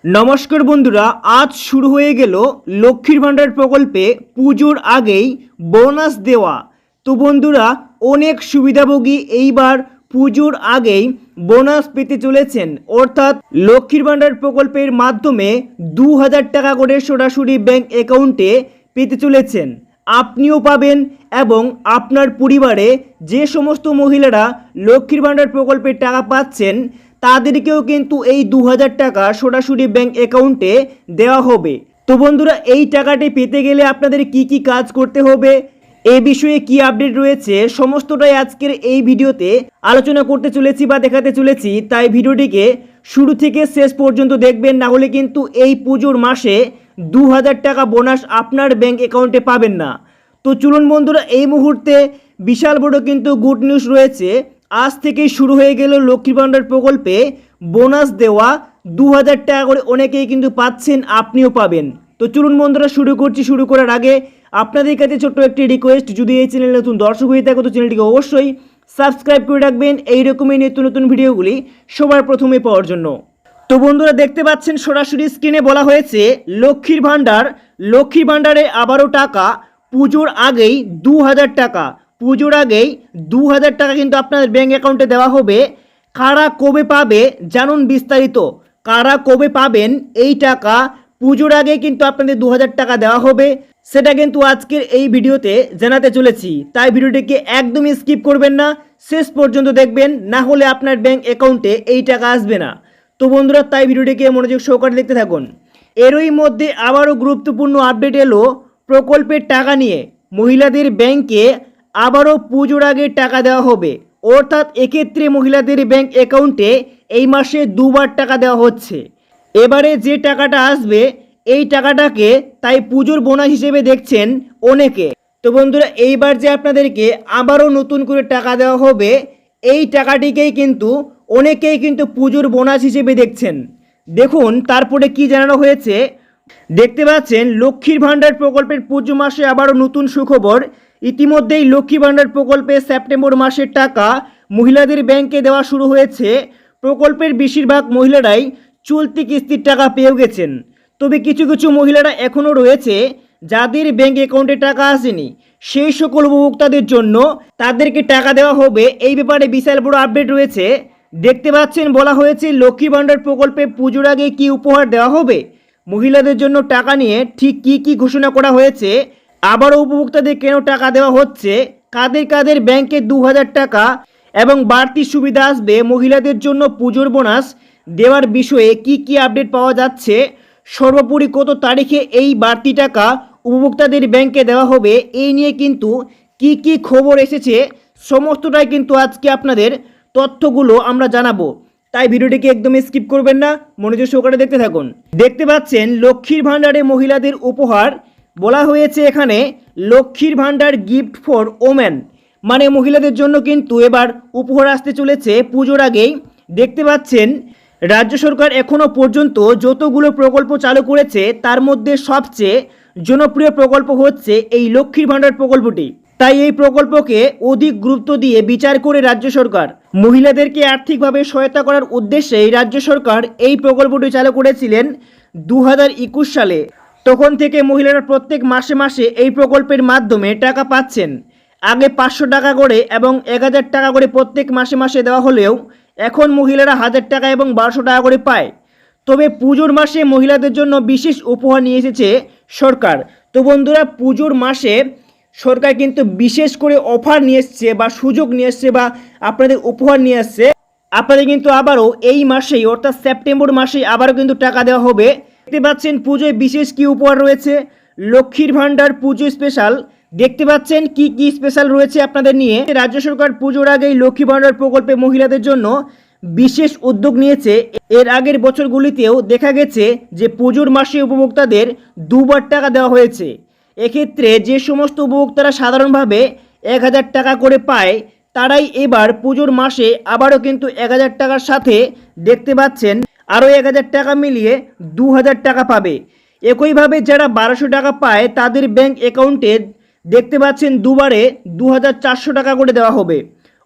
নমস্কার বন্ধুরা, আজ শুরু হয়ে গেল লক্ষ্মীর ভাণ্ডার প্রকল্পে পুজোর আগেই বোনাস দেওয়া। তো বন্ধুরা, অনেক সুবিধাভোগী এইবার পুজোর আগেই বোনাস পেতে চলেছেন। অর্থাৎ লক্ষ্মীর ভাণ্ডার প্রকল্পের মাধ্যমে 2000 টাকা করে সরাসরি ব্যাংক অ্যাকাউন্টে পেতে চলেছেন। আপনিও পাবেন এবং আপনার পরিবারে যে সমস্ত মহিলারা লক্ষ্মীর ভাণ্ডার প্রকল্পের টাকা পাচ্ছেন তাদেরকেও কিন্তু এই 2000 টাকা সরাসরি ব্যাংক অ্যাকাউন্টে দেওয়া হবে। তো বন্ধুরা, এই টাকাটি পেতে গেলে আপনাদের কি কি কাজ করতে হবে, এ বিষয়ে কি আপডেট রয়েছে, সমস্তটাই আজকের এই ভিডিওতে আলোচনা করতে চলেছি বা দেখাতে চলেছি। তাই ভিডিওটিকে শুরু থেকে শেষ পর্যন্ত দেখবেন, না হলে কিন্তু এই পুজোর মাসে 2000 টাকা বোনাস আপনার ব্যাংক অ্যাকাউন্টে পাবেন না। তো চলুন বন্ধুরা, এই মুহূর্তে বিশাল বড় কিন্তু গুড নিউজ রয়েছে। আজ থেকেই শুরু হয়ে গেল লক্ষ্মীর ভাণ্ডার প্রকল্পে বোনাস দেওয়া। 2000 টাকা করে অনেকেই কিন্তু পাচ্ছেন, আপনিও পাবেন। তো চলুন বন্ধুরা, শুরু করছি। শুরু করার আগে আপনাদের কাছে ছোট্ট একটি রিকোয়েস্ট, যদি এই চ্যানেলে নতুন দর্শক হয়ে থাকে তো চ্যানেলটিকে অবশ্যই সাবস্ক্রাইব করে রাখবেন এইরকমই নিত্য নতুন ভিডিওগুলি সবার প্রথমে পাওয়ার জন্য। তো বন্ধুরা, দেখতে পাচ্ছেন সরাসরি স্ক্রিনে বলা হয়েছে লক্ষ্মীর ভাণ্ডারে আবারও টাকা। পুজোর আগেই 2000 টাকা, পুজোর আগেই 2000 টাকা কিন্তু আপনাদের ব্যাঙ্ক অ্যাকাউন্টে দেওয়া হবে। কারা কবে পাবে জানুন বিস্তারিত। কারা কবে পাবেন এই টাকা? পুজোর আগে কিন্তু আপনাদের 2000 টাকা দেওয়া হবে, সেটা কিন্তু আজকের এই ভিডিওতে জানাতে চলেছি। তাই ভিডিওটিকে একদমই স্কিপ করবেন না, শেষ পর্যন্ত দেখবেন, না হলে আপনার ব্যাঙ্ক অ্যাকাউন্টে এই টাকা আসবে না। তো বন্ধুরা, তাই ভিডিওটিকে মনোযোগ সহকারে দেখতে থাকুন। এরই মধ্যে আবারও গুরুত্বপূর্ণ আপডেট এলো প্রকল্পের টাকা নিয়ে। মহিলাদের ব্যাংকে আবারও পুজোর আগে টাকা দেওয়া হবে। অর্থাৎ এক্ষেত্রে মহিলাদের ব্যাংক অ্যাকাউন্টে এই মাসে দুবার টাকা দেওয়া হচ্ছে। এবারে যে টাকাটা আসবে এই টাকাটাকে তাই পুজোর বোনাস হিসেবে দেখছেন অনেকে। তো বন্ধুরা, এইবার যে আপনাদেরকে আবারও নতুন করে টাকা দেওয়া হবে, এই টাকাটিকেই কিন্তু অনেকেই কিন্তু পুজোর বোনাস হিসেবে দেখছেন। দেখুন তারপরে কি জানানো হয়েছে। দেখতে পাচ্ছেন লক্ষ্মীর ভাণ্ডার প্রকল্পের পুজো মাসে আবারও নতুন সুখবর। ইতিমধ্যেই লক্ষ্মী ভাণ্ডার প্রকল্পে সেপ্টেম্বর মাসের টাকা মহিলাদের ব্যাংকে দেওয়া শুরু হয়েছে। প্রকল্পের বেশিরভাগ মহিলারাই চলতি কিস্তির টাকা পেয়ে গেছেন। তবে কিছু কিছু মহিলারা এখনও রয়েছে যাদের ব্যাংক অ্যাকাউন্টে টাকা আসেনি। সেই সকল উপভোক্তাদের জন্য তাদেরকে টাকা দেওয়া হবে। এই ব্যাপারে বিশাল বড় আপডেট রয়েছে। দেখতে পাচ্ছেন বলা হয়েছে লক্ষ্মী ভাণ্ডার প্রকল্পে পুজোর আগে কি উপহার দেওয়া হবে, মহিলাদের জন্য টাকা নিয়ে ঠিক কি কি ঘোষণা করা হয়েছে, আবারও উপভোক্তাদের কেন টাকা দেওয়া হচ্ছে, কাদের কাদের ব্যাংকে 2000 টাকা এবং বাড়তি সুবিধা আসবে, মহিলাদের জন্য পুজোর বোনাস দেওয়ার বিষয়ে কি কি আপডেট পাওয়া যাচ্ছে, সর্বোপরি কত তারিখে এই বাড়তি টাকা উপভোক্তাদের ব্যাংকে দেওয়া হবে, এই নিয়ে কিন্তু কি কি খবর এসেছে সমস্তটাই কিন্তু আজকে আপনাদের তথ্যগুলো আমরা জানাবো। তাই ভিডিওটিকে একদমই স্কিপ করবেন না, মনোযোগ সহকারে দেখতে থাকুন। দেখতে পাচ্ছেন লক্ষ্মীর ভাণ্ডারে মহিলাদের উপহার। বলা হয়েছে এখানে লক্ষ্মীর ভাণ্ডার গিফট ফর ওমেন, মানে মহিলাদের জন্য কিন্তু এবার উপহার আসতে চলেছে পুজোর আগেই। দেখতে পাচ্ছেন রাজ্য সরকার এখনও পর্যন্ত যতগুলো প্রকল্প চালু করেছে তার মধ্যে সবচেয়ে জনপ্রিয় প্রকল্প হচ্ছে এই লক্ষ্মীর ভাণ্ডার প্রকল্পটি। তাই এই প্রকল্পকে অধিক গুরুত্ব দিয়ে বিচার করে রাজ্য সরকার মহিলাদেরকে আর্থিকভাবে সহায়তা করার উদ্দেশ্যে রাজ্য সরকার এই প্রকল্পটি চালু করেছিলেন 2021 সালে। তখন থেকে মহিলারা প্রত্যেক মাসে মাসে এই প্রকল্পের মাধ্যমে টাকা পাচ্ছেন। আগে 500 টাকা করে এবং 1000 টাকা করে প্রত্যেক মাসে মাসে দেওয়া হলেও এখন মহিলারা 1000 টাকা এবং 1200 টাকা করে পায়। তবে পুজোর মাসে মহিলাদের জন্য বিশেষ উপহার নিয়ে এসেছে সরকার। তো বন্ধুরা, পুজোর মাসে সরকার কিন্তু বিশেষ করে অফার নিয়ে এসছে বা সুযোগ নিয়ে এসছে বা আপনাদের উপহার নিয়ে আসছে। আপনাদের কিন্তু আবারও এই মাসেই অর্থাৎ সেপ্টেম্বর মাসেই আবারও কিন্তু টাকা দেওয়া হবে। দেখতে পাচ্ছেন পুজোয় বিশেষ কি উপহার রয়েছে, লক্ষ্মীর ভাণ্ডার পুজো স্পেশাল। দেখতে পাচ্ছেন কি কি স্পেশাল রয়েছে আপনাদের নিয়ে। রাজ্য সরকার পুজোর আগেই লক্ষ্মী ভাণ্ডার প্রকল্পে মহিলাদের জন্য বিশেষ উদ্যোগ নিয়েছে। এর আগের বছরগুলিতেও দেখা গেছে যে পুজোর মাসে উপভোক্তাদের দুবার টাকা দেওয়া হয়েছে। এক্ষেত্রে যে সমস্ত উপভোক্তারা সাধারণভাবে 1000 টাকা করে পায় তারাই এবার পুজোর মাসে আবারও কিন্তু 1000 টাকার সাথে দেখতে পাচ্ছেন আরও 1000 টাকা মিলিয়ে 2000 টাকা পাবে। একইভাবে যারা 1200 টাকা পায় তাদের ব্যাংক অ্যাকাউন্টে দেখতে পাচ্ছেন দুবারে 2400 টাকা করে দেওয়া হবে।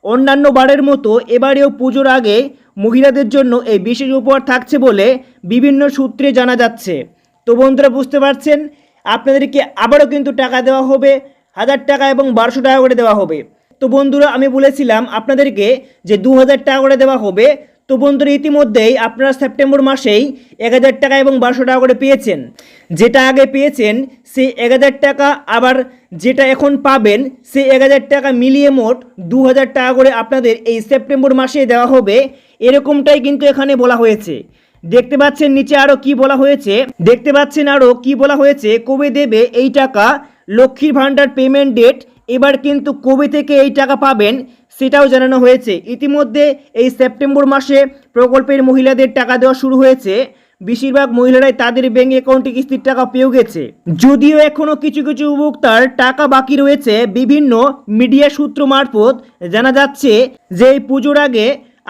অন্যান্য বারের মতো এবারেও পুজোর আগে মহিলাদের জন্য এই বিশেষ উপহার থাকছে বলে বিভিন্ন সূত্রে জানা যাচ্ছে। তো বন্ধুরা বুঝতে পারছেন, আপনাদেরকে আবারও কিন্তু টাকা দেওয়া হবে, 1000 টাকা এবং 1200 টাকা করে দেওয়া হবে। তো বন্ধুরা আমি বলেছিলাম আপনাদেরকে যে 2000 টাকা করে দেওয়া হবে। তো বন্ধুরা ইতিমধ্যেই আপনারা সেপ্টেম্বর মাসেই 1000 টাকা এবং 1200 টাকা করে পেয়েছেন। যেটা আগে পেয়েছেন সেই 1000 টাকা, আবার যেটা এখন পাবেন সেই 1000 টাকা মিলিয়ে মোট 2000 টাকা করে আপনাদের এই সেপ্টেম্বর মাসে দেওয়া হবে, এরকমটাই কিন্তু এখানে বলা হয়েছে। দেখতে পাচ্ছেন নিচে আরও কি বলা হয়েছে, কবে দেবে এই টাকা, লক্ষ্মীর ভাণ্ডার পেমেন্ট ডেট, এবার কিন্তু কবে থেকে এই টাকা পাবেন সেটাও জানানো হয়েছে। ইতিমধ্যে এই সেপ্টেম্বর মাসে প্রকল্পের মহিলাদের টাকা দেওয়া শুরু হয়েছে। বেশিরভাগ মহিলারাই তাদের ব্যাঙ্ক অ্যাকাউন্টে কিস্তির টাকা পেয়েও গেছে। যদিও এখনও কিছু কিছু উপভোক্তার টাকা বাকি রয়েছে, বিভিন্ন মিডিয়া সূত্র মারফত জানা যাচ্ছে যে এই পুজোর আগে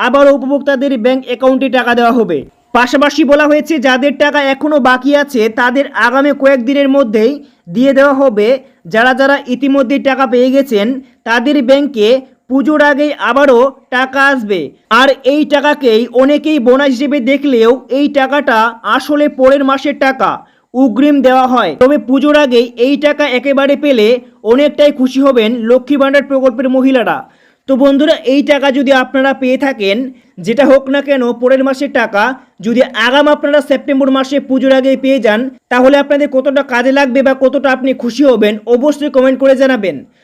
আবারও উপভোক্তাদের ব্যাঙ্ক অ্যাকাউন্টে টাকা দেওয়া হবে। পাশাপাশি বলা হয়েছে যাদের টাকা এখনও বাকি আছে তাদের আগামী কয়েকদিনের মধ্যেই দিয়ে দেওয়া হবে। যারা যারা ইতিমধ্যেই টাকা পেয়ে গেছেন তাদের ব্যাংকে পুজোর আগেই আবারও টাকা আসবে। আর এই টাকাকেই অনেকেই বোনাস হিসেবে দেখলেও এই টাকাটা আসলে পরের মাসের টাকা, অগ্রিম দেওয়া হয়। তবে পুজোর আগেই এই টাকা একেবারে পেলে অনেকটাই খুশি হবেন লক্ষ্মী ভাণ্ডার প্রকল্পের মহিলারা। তো বন্ধুরা এই টাকা যদি আপনারা পেয়ে থাকেন, যেটা হোক না কেন পরের মাসের টাকা, যদি আগাম আপনারা সেপ্টেম্বর মাসে পুজোর আগে পেয়ে যান তাহলে আপনাদের কতটা কাজে লাগবে বা কতটা আপনি খুশি হবেন অবশ্যই কমেন্ট করে জানাবেন।